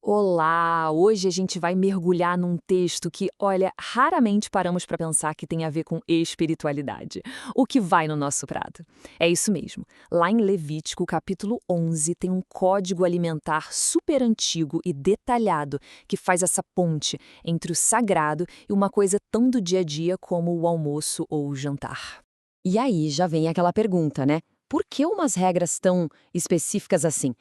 Olá! Hoje a gente vai mergulhar num texto que, olha, raramente paramos para pensar que tem a ver com espiritualidade. O que vai no nosso prato. É isso mesmo. Lá em Levítico, capítulo 11, tem um código alimentar super antigo e detalhado que faz essa ponte entre o sagrado e uma coisa tão do dia a dia como o almoço ou o jantar. E aí já vem aquela pergunta, né? Por que umas regras tão específicas assim?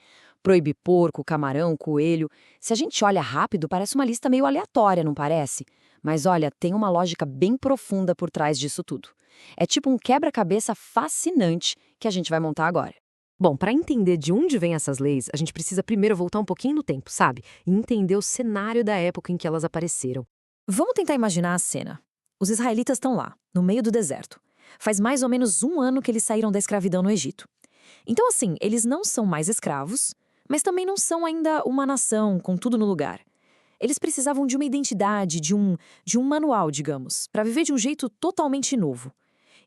Proibir porco, camarão, coelho. Se a gente olha rápido, parece uma lista meio aleatória, não parece? Mas olha, tem uma lógica bem profunda por trás disso tudo. É tipo um quebra-cabeça fascinante que a gente vai montar agora. Bom, para entender de onde vêm essas leis, a gente precisa primeiro voltar um pouquinho no tempo, sabe? E entender o cenário da época em que elas apareceram. Vamos tentar imaginar a cena. Os israelitas estão lá, no meio do deserto. Faz mais ou menos um ano que eles saíram da escravidão no Egito. Então, assim, eles não são mais escravos, mas também não são ainda uma nação com tudo no lugar. Eles precisavam de uma identidade, de um manual, digamos, para viver de um jeito totalmente novo.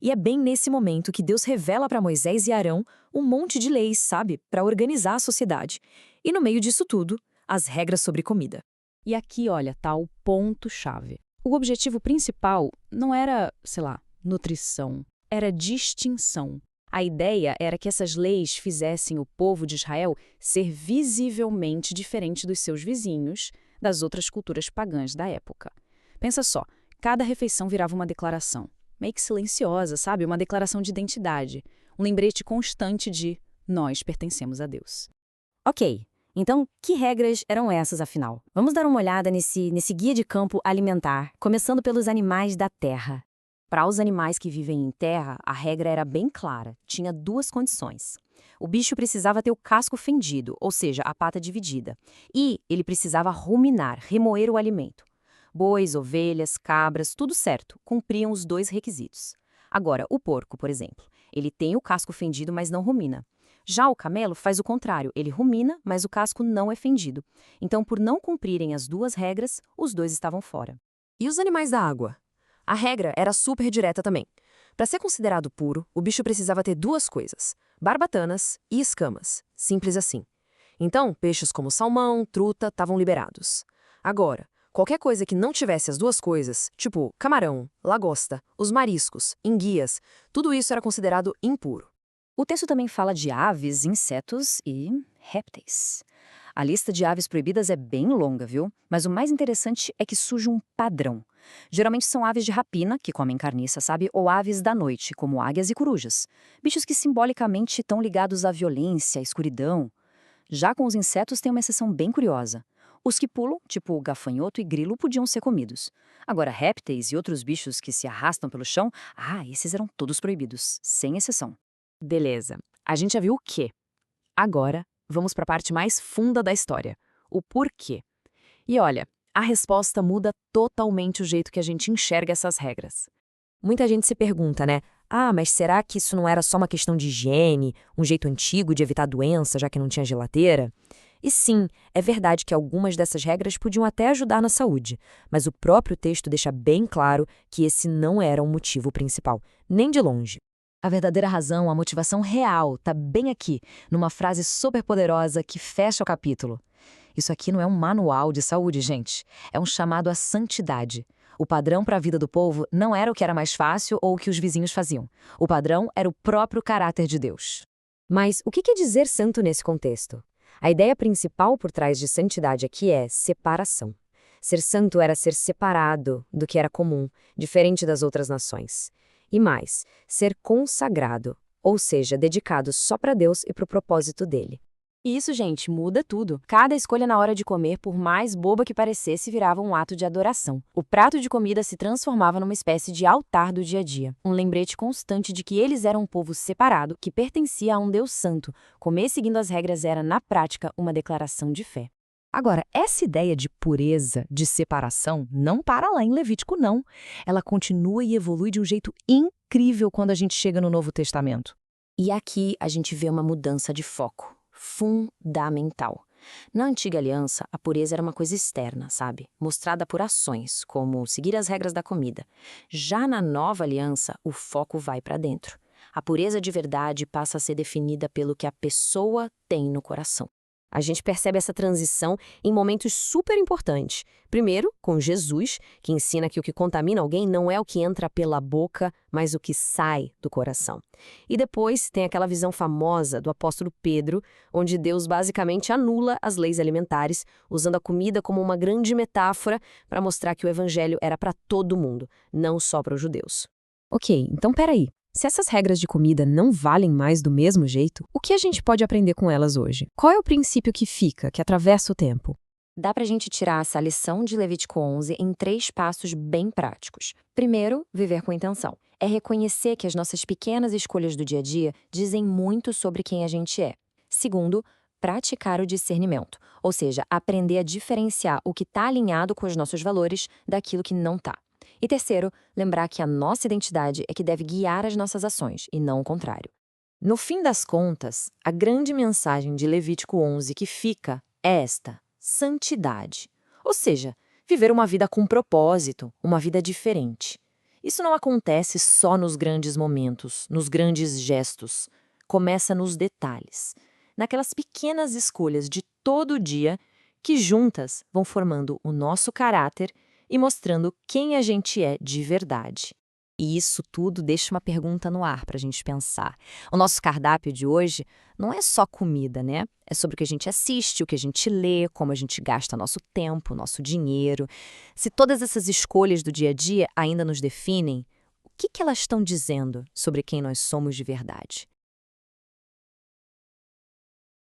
E é bem nesse momento que Deus revela para Moisés e Arão um monte de leis, sabe, para organizar a sociedade. E no meio disso tudo, as regras sobre comida. E aqui, olha, tá o ponto-chave. O objetivo principal não era, sei lá, nutrição, era distinção. A ideia era que essas leis fizessem o povo de Israel ser visivelmente diferente dos seus vizinhos, das outras culturas pagãs da época. Pensa só, cada refeição virava uma declaração, meio que silenciosa, sabe? Uma declaração de identidade, um lembrete constante de nós pertencemos a Deus. Ok, então que regras eram essas afinal? Vamos dar uma olhada nesse guia de campo alimentar, começando pelos animais da terra. Para os animais que vivem em terra, a regra era bem clara, tinha duas condições. O bicho precisava ter o casco fendido, ou seja, a pata dividida. E ele precisava ruminar, remoer o alimento. Bois, ovelhas, cabras, tudo certo, cumpriam os dois requisitos. Agora, o porco, por exemplo, ele tem o casco fendido, mas não rumina. Já o camelo faz o contrário, ele rumina, mas o casco não é fendido. Então, por não cumprirem as duas regras, os dois estavam fora. E os animais da água? A regra era super direta também. Para ser considerado puro, o bicho precisava ter duas coisas: barbatanas e escamas. Simples assim. Então, peixes como salmão, truta, estavam liberados. Agora, qualquer coisa que não tivesse as duas coisas, tipo camarão, lagosta, os mariscos, enguias, tudo isso era considerado impuro. O texto também fala de aves, insetos e répteis. A lista de aves proibidas é bem longa, viu? Mas o mais interessante é que surge um padrão. Geralmente são aves de rapina, que comem carniça, sabe? Ou aves da noite, como águias e corujas. Bichos que simbolicamente estão ligados à violência, à escuridão. Já com os insetos tem uma exceção bem curiosa. Os que pulam, tipo gafanhoto e grilo, podiam ser comidos. Agora, répteis e outros bichos que se arrastam pelo chão, esses eram todos proibidos, sem exceção. Beleza, a gente já viu o quê? Agora, vamos para a parte mais funda da história, o porquê. E olha, a resposta muda totalmente o jeito que a gente enxerga essas regras. Muita gente se pergunta, né? Mas será que isso não era só uma questão de higiene, um jeito antigo de evitar doença, já que não tinha geladeira? E sim, é verdade que algumas dessas regras podiam até ajudar na saúde, mas o próprio texto deixa bem claro que esse não era o motivo principal, nem de longe. A verdadeira razão, a motivação real, está bem aqui, numa frase super poderosa que fecha o capítulo. Isso aqui não é um manual de saúde, gente. É um chamado à santidade. O padrão para a vida do povo não era o que era mais fácil ou o que os vizinhos faziam. O padrão era o próprio caráter de Deus. Mas o que quer dizer santo nesse contexto? A ideia principal por trás de santidade aqui é separação. Ser santo era ser separado do que era comum, diferente das outras nações. E mais, ser consagrado, ou seja, dedicado só para Deus e para o propósito dele. E isso, gente, muda tudo. Cada escolha na hora de comer, por mais boba que parecesse, virava um ato de adoração. O prato de comida se transformava numa espécie de altar do dia a dia. Um lembrete constante de que eles eram um povo separado, que pertencia a um Deus santo. Comer seguindo as regras era, na prática, uma declaração de fé. Agora, essa ideia de pureza, de separação, não para lá em Levítico, não. Ela continua e evolui de um jeito incrível quando a gente chega no Novo Testamento. E aqui a gente vê uma mudança de foco. Fundamental. Na antiga aliança, a pureza era uma coisa externa, sabe? Mostrada por ações, como seguir as regras da comida. Já na nova aliança, o foco vai para dentro. A pureza de verdade passa a ser definida pelo que a pessoa tem no coração. A gente percebe essa transição em momentos super importantes. Primeiro, com Jesus, que ensina que o que contamina alguém não é o que entra pela boca, mas o que sai do coração. E depois tem aquela visão famosa do apóstolo Pedro, onde Deus basicamente anula as leis alimentares, usando a comida como uma grande metáfora para mostrar que o evangelho era para todo mundo, não só para os judeus. Ok, então peraí. Se essas regras de comida não valem mais do mesmo jeito, o que a gente pode aprender com elas hoje? Qual é o princípio que fica, que atravessa o tempo? Dá pra gente tirar essa lição de Levítico 11 em 3 passos bem práticos. Primeiro, viver com intenção. É reconhecer que as nossas pequenas escolhas do dia a dia dizem muito sobre quem a gente é. Segundo, praticar o discernimento, ou seja, aprender a diferenciar o que está alinhado com os nossos valores daquilo que não está. E terceiro, lembrar que a nossa identidade é que deve guiar as nossas ações, e não o contrário. No fim das contas, a grande mensagem de Levítico 11 que fica é esta: santidade. Ou seja, viver uma vida com propósito, uma vida diferente. Isso não acontece só nos grandes momentos, nos grandes gestos. Começa nos detalhes, naquelas pequenas escolhas de todo dia que juntas vão formando o nosso caráter e mostrando quem a gente é de verdade. E isso tudo deixa uma pergunta no ar para a gente pensar. O nosso cardápio de hoje não é só comida, né? É sobre o que a gente assiste, o que a gente lê, como a gente gasta nosso tempo, nosso dinheiro. Se todas essas escolhas do dia a dia ainda nos definem, o que elas estão dizendo sobre quem nós somos de verdade?